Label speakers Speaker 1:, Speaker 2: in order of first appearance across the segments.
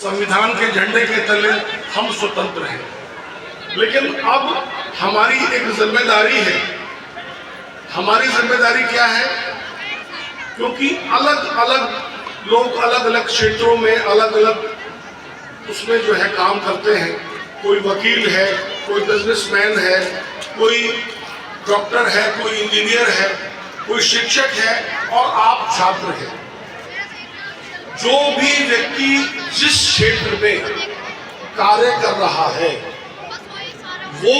Speaker 1: संविधान के झंडे के तले हम स्वतंत्र हैं, लेकिन अब हमारी एक जिम्मेदारी है। हमारी जिम्मेदारी क्या है? क्योंकि अलग अलग लोग अलग अलग क्षेत्रों में अलग अलग उसमें जो है काम करते हैं। कोई वकील है, कोई बिजनेसमैन है, कोई डॉक्टर है, कोई इंजीनियर है, कोई शिक्षक है और आप छात्र हैं। जो भी व्यक्ति जिस क्षेत्र में कार्य कर रहा है वो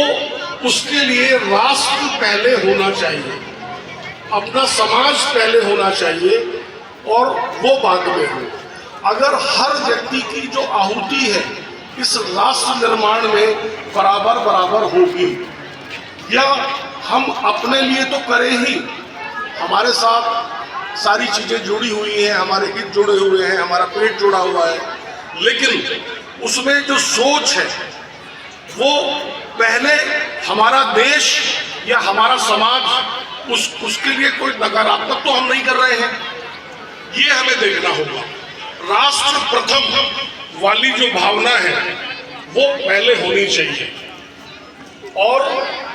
Speaker 1: उसके लिए राष्ट्र पहले होना चाहिए, अपना समाज पहले होना चाहिए और वो बाद में हो। अगर हर व्यक्ति की जो आहुति है इस राष्ट्र निर्माण में बराबर बराबर होगी, या हम अपने लिए तो करें ही, हमारे साथ सारी चीजें जुड़ी हुई हैं, हमारे हित जुड़े हुए हैं, हमारा पेट जुड़ा हुआ है, लेकिन उसमें जो सोच है वो पहले हमारा देश या हमारा समाज उसके लिए कोई नकारात्मक तो हम नहीं कर रहे हैं, ये हमें देखना होगा। राष्ट्र प्रथम वाली जो भावना है वो पहले होनी चाहिए। और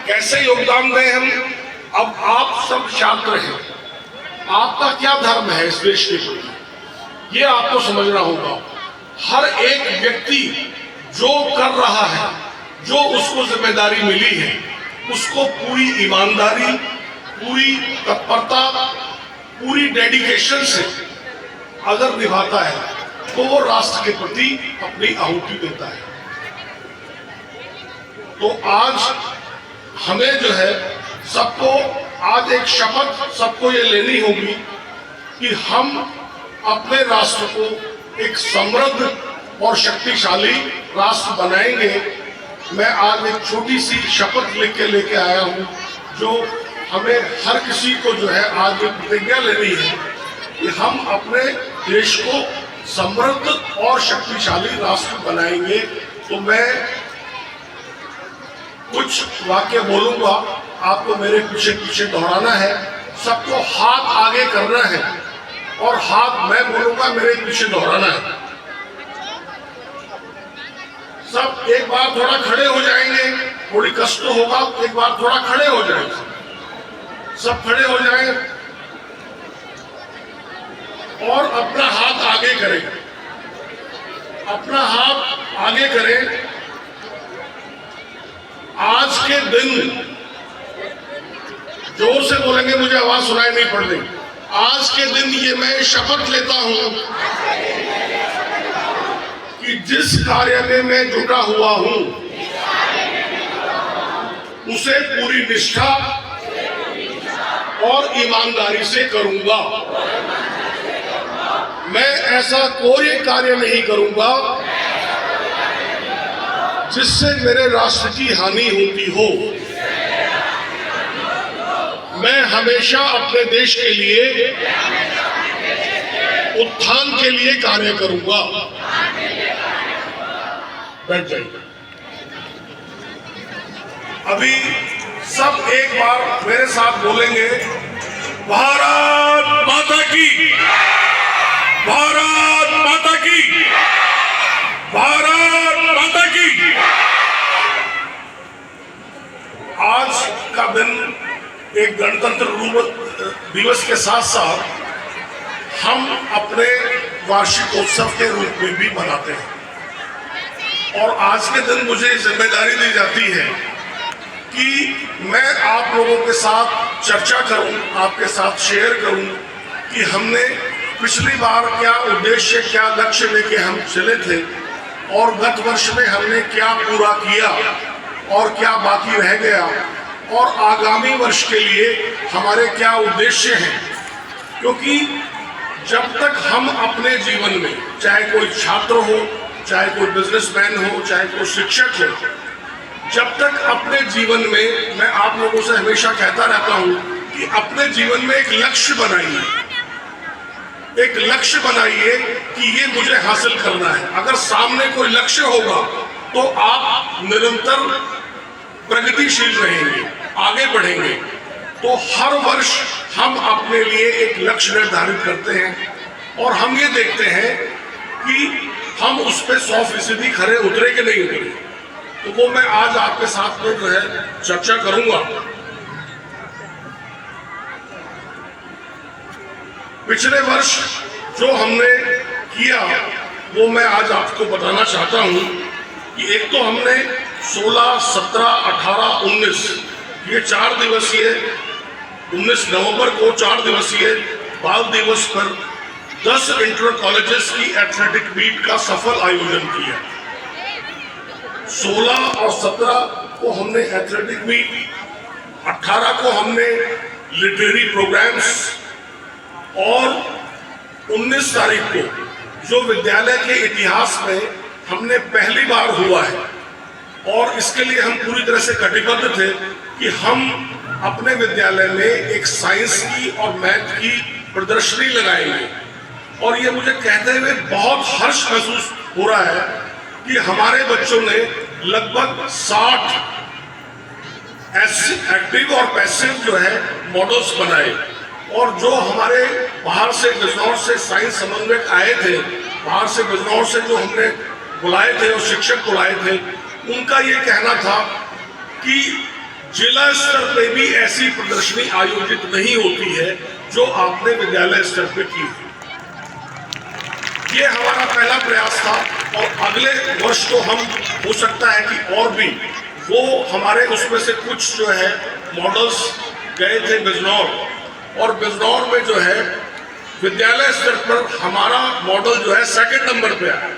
Speaker 1: कैसे योगदान दें हम? अब आप सब छात्र हैं, आपका क्या धर्म है इस देश के प्रति, ये आपको समझना होगा। हर एक व्यक्ति जो कर रहा है, जो उसको जिम्मेदारी मिली है, उसको पूरी ईमानदारी, पूरी तत्परता, पूरी डेडिकेशन से अगर निभाता है तो वो राष्ट्र के प्रति अपनी आहुति देता है। तो आज हमें जो है सबको आज एक शपथ सबको ये लेनी होगी कि हम अपने राष्ट्र को एक समृद्ध और शक्तिशाली राष्ट्र बनाएंगे। मैं आज एक छोटी सी शपथ लेके आया हूँ, जो हमें हर किसी को जो है आज एक प्रतिज्ञा लेनी है कि हम अपने देश को समृद्ध और शक्तिशाली राष्ट्र बनाएंगे। तो मैं कुछ वाक्य बोलूंगा, आपको मेरे पीछे पीछे दोहराना है। सबको हाथ आगे करना है और हाथ मैं बोलूंगा, मेरे पीछे दोहराना है। सब एक बार थोड़ा खड़े हो जाएंगे, थोड़ी कष्ट तो होगा, एक बार थोड़ा खड़े हो जाएंगे, सब खड़े हो जाएं और अपना हाथ आगे करें, अपना हाथ आगे करें। आज के दिन जोर से बोलेंगे, मुझे आवाज सुनाई नहीं पड़ रही। आज के दिन ये मैं शपथ लेता हूं कि जिस कार्य में मैं जुटा हुआ हूं उसे पूरी निष्ठा और ईमानदारी से करूंगा। मैं ऐसा कोई कार्य नहीं करूंगा जिससे मेरे राष्ट्र की हानि होती हो। मैं हमेशा अपने देश के लिए उत्थान के लिए कार्य करूंगा। बैठ जाइए। अभी सब एक बार मेरे साथ बोलेंगे, भारत माता की, भारत माता की, भारत माता की। आज का दिन एक गणतंत्र दिवस के साथ साथ हम अपने वार्षिकोत्सव के रूप में भी मनाते हैं। और आज के दिन मुझे जिम्मेदारी दी जाती है कि मैं आप लोगों के साथ चर्चा करूं, आपके साथ शेयर करूं कि हमने पिछली बार क्या उद्देश्य, क्या लक्ष्य लेके हम चले थे और गत वर्ष में हमने क्या पूरा किया और क्या बाकी रह गया, और आगामी वर्ष के लिए हमारे क्या उद्देश्य हैं। क्योंकि जब तक हम अपने जीवन में, चाहे कोई छात्र हो, चाहे कोई बिजनेसमैन हो, चाहे कोई शिक्षक हो, जब तक अपने जीवन में, मैं आप लोगों से हमेशा कहता रहता हूं कि अपने जीवन में एक लक्ष्य बनाइए, एक लक्ष्य बनाइए कि ये मुझे हासिल करना है। अगर सामने कोई लक्ष्य होगा तो आप निरंतर प्रगतिशील रहेंगे, आगे बढ़ेंगे। तो हर वर्ष हम अपने लिए एक लक्ष्य निर्धारित करते हैं और हम ये देखते हैं कि हम उस पर 100% खरे उतरे कि नहीं उतरे, तो वो मैं आज आपके साथ में जो है चर्चा करूंगा। पिछले वर्ष जो हमने किया वो मैं आज आपको बताना चाहता हूं कि एक तो हमने 16, 17, 18, 19 ये 4 दिवसीय, 19 नवंबर को 4 दिवसीय बाल दिवस पर 10 इंटर कॉलेजेस की एथलेटिक मीट का सफल आयोजन किया। 16 और 17 को हमने एथलेटिक मीट, 18 को हमने लिटरेरी प्रोग्राम्स और 19 तारीख को जो विद्यालय के इतिहास में हमने पहली बार हुआ है, और इसके लिए हम पूरी तरह से कटिबद्ध थे कि हम अपने विद्यालय में एक साइंस की और मैथ की प्रदर्शनी लगाएंगे। और ये मुझे कहते हुए बहुत हर्ष महसूस हो रहा है कि हमारे बच्चों ने लगभग 60 एक्टिव और पैसिव जो है मॉडल्स बनाए, और जो हमारे बाहर से बिजनौर से साइंस समन्वयक आए थे, बाहर से बिजनौर से जो हमने बुलाए थे और शिक्षक बुलाए थे, उनका ये कहना था कि जिला स्तर पे भी ऐसी प्रदर्शनी आयोजित नहीं होती है जो आपने विद्यालय स्तर पे की। ये हमारा पहला प्रयास था, और अगले वर्ष तो हम हो सकता है कि और भी वो हमारे उसमें से कुछ जो है मॉडल्स गए थे बिजनौर, और बिजनौर में जो है विद्यालय स्तर पर हमारा मॉडल जो है 2nd नंबर पे आया,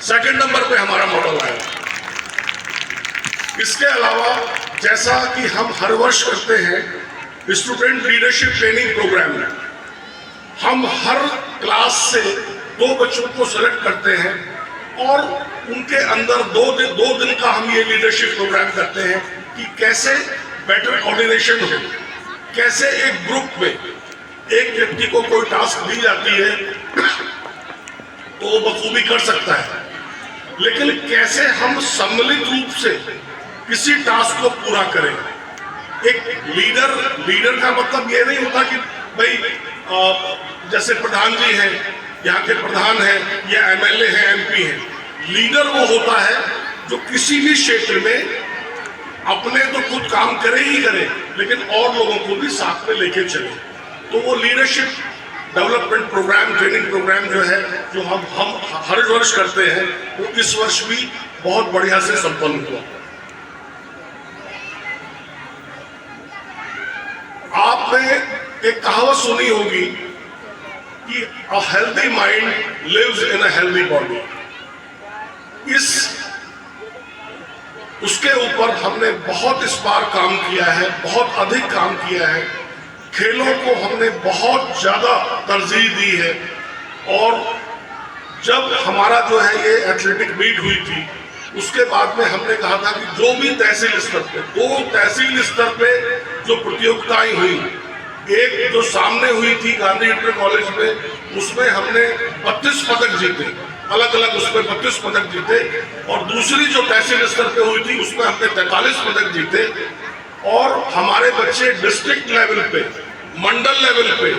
Speaker 1: 2nd नंबर पे हमारा मॉडल आया। इसके अलावा जैसा कि हम हर वर्ष करते हैं स्टूडेंट लीडरशिप ट्रेनिंग प्रोग्राम में, हम हर क्लास से 2 बच्चों को सेलेक्ट करते हैं और उनके अंदर 2 दिन का हम ये लीडरशिप प्रोग्राम करते हैं कि कैसे बेटर कोऑर्डिनेशन हो, कैसे एक ग्रुप में एक व्यक्ति को कोई टास्क दी जाती है तो वो बखूबी कर सकता है, लेकिन कैसे हम सम्मिलित रूप से किसी टास्क को पूरा करें। एक लीडर का मतलब ये नहीं होता कि भाई जैसे प्रधान जी हैं, यहाँ के प्रधान हैं या MLA हैं, MP हैं। लीडर वो होता है जो किसी भी क्षेत्र में अपने तो खुद काम करे ही करे, लेकिन और लोगों को भी साथ में लेके चले। तो वो leadership development programme, training programme जो है, जो हम हर वर्ष करते हैं, वो इस वर्ष भी बहुत बढ़िया से संपन्न हुआ। आपने एक कहावत सुनी होगी कि a healthy mind lives in a healthy body. उसके ऊपर हमने बहुत इस बार काम किया है, बहुत अधिक काम किया है। खेलों को हमने बहुत ज्यादा तरजीह दी है, और जब हमारा जो है ये एथलेटिक मीट हुई थी, उसके बाद में हमने कहा था कि जो भी तहसील स्तर पे, 2 तहसील स्तर पे जो प्रतियोगिताएं हुई, एक जो सामने हुई थी गांधी इंटर कॉलेज में, उसमें हमने 32 पदक जीते, अलग अलग उसमें 32 पदक जीते, और दूसरी जो तहसील स्तर पे हुई थी उसमें हमने 43 पदक जीते। और हमारे बच्चे डिस्ट्रिक्ट लेवल पे, मंडल लेवल पे,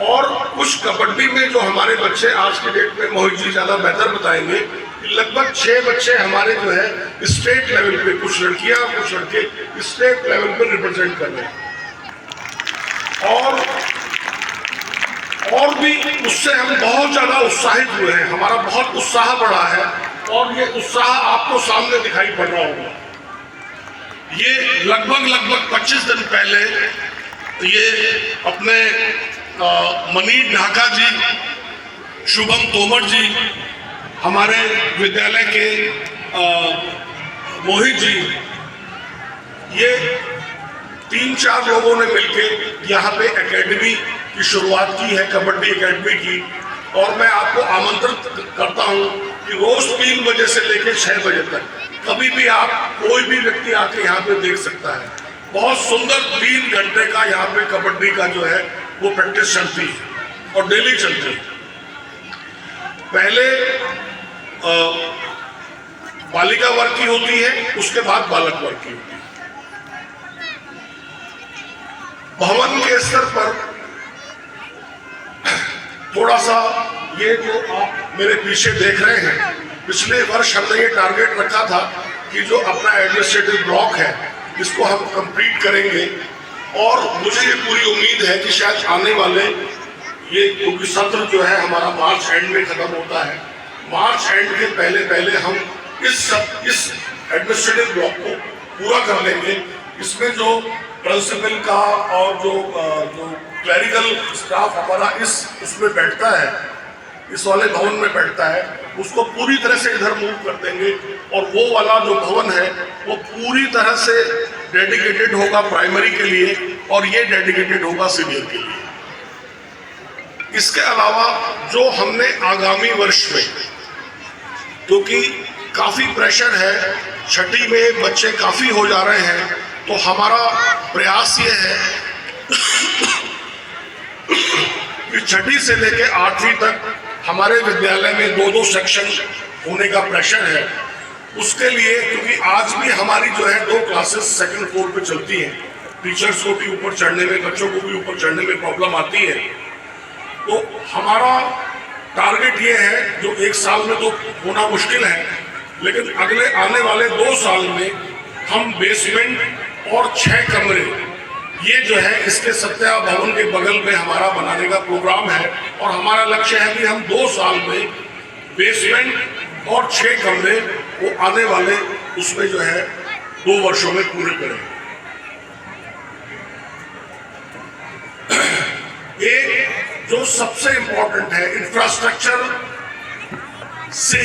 Speaker 1: और कुछ कबड्डी में जो हमारे बच्चे आज के डेट में मोहित जी ज्यादा बेहतर बताएंगे, लगभग 6 बच्चे हमारे जो है स्टेट लेवल पे, कुछ लड़कियां कुछ लड़के स्टेट लेवल पे रिप्रेजेंट कर रहे हैं। और भी उससे हम बहुत ज्यादा उत्साहित हुए हैं, हमारा बहुत उत्साह बढ़ा है, और ये उत्साह आपको सामने दिखाई पड़ रहा होगा। ये लगभग 25 दिन पहले ये अपने मनीष ढाका जी, शुभम तोमर जी, हमारे विद्यालय के मोहित जी, ये 3-4 लोगों ने मिलकर यहाँ पे एकेडमी की शुरुआत की है, कबड्डी एकेडमी की। और मैं आपको आमंत्रित करता हूँ कि रोज 3 बजे से लेकर 6 बजे तक कभी भी आप, कोई भी व्यक्ति आके यहाँ पे देख सकता है। बहुत सुंदर 3 घंटे का यहाँ पे कबड्डी का जो है वो प्रैक्टिस चलती है, और डेली चलती है। पहले बालिका वर्ग की होती है, उसके बाद बालक वर्ग की होती है। भवन के स्तर पर थोड़ा सा ये जो आप मेरे पीछे देख रहे हैं, पिछले वर्ष हमने ये टारगेट रखा था कि जो अपना एडमिनिस्ट्रेटिव ब्लॉक है इसको हम कंप्लीट करेंगे। और मुझे ये पूरी उम्मीद है कि शायद आने वाले ये क्योंकि सत्र जो है हमारा मार्च एंड में खत्म होता है, मार्च एंड के पहले पहले हम इस एडमिनिस्ट्रेटिव ब्लॉक को पूरा कर लेंगे। इसमें जो प्रिंसिपल का और जो क्लरिकल स्टाफ हमारा उसमें बैठता है, इस वाले भवन में बैठता है, उसको पूरी तरह से इधर मूव कर देंगे। और वो वाला जो भवन है वो पूरी तरह से डेडिकेटेड होगा प्राइमरी के लिए और ये डेडिकेटेड होगा सीनियर के लिए। इसके अलावा जो हमने आगामी वर्ष में, क्योंकि काफी प्रेशर है, छठी में बच्चे काफी हो जा रहे हैं, तो हमारा प्रयास ये है कि छठी से लेकर 8वीं तक हमारे विद्यालय में 2-2 सेक्शन होने का प्रेशर है। उसके लिए क्योंकि आज भी हमारी जो है 2 क्लासेस सेकंड फ्लोर पे चलती हैं, टीचर्स को भी ऊपर चढ़ने में, बच्चों को भी ऊपर चढ़ने में प्रॉब्लम आती है। तो हमारा टारगेट ये है, जो 1 साल में तो होना मुश्किल है, लेकिन अगले आने वाले 2 साल में हम बेसमेंट और 6 कमरे, ये जो है इसके सत्या भवन के बगल में हमारा बनाने का प्रोग्राम है। और हमारा लक्ष्य है कि हम 2 साल में बेसमेंट और 6 कमरे वो आने वाले उसमें जो है 2 वर्षों में पूरे करें। एक जो सबसे इंपॉर्टेंट है, इंफ्रास्ट्रक्चर से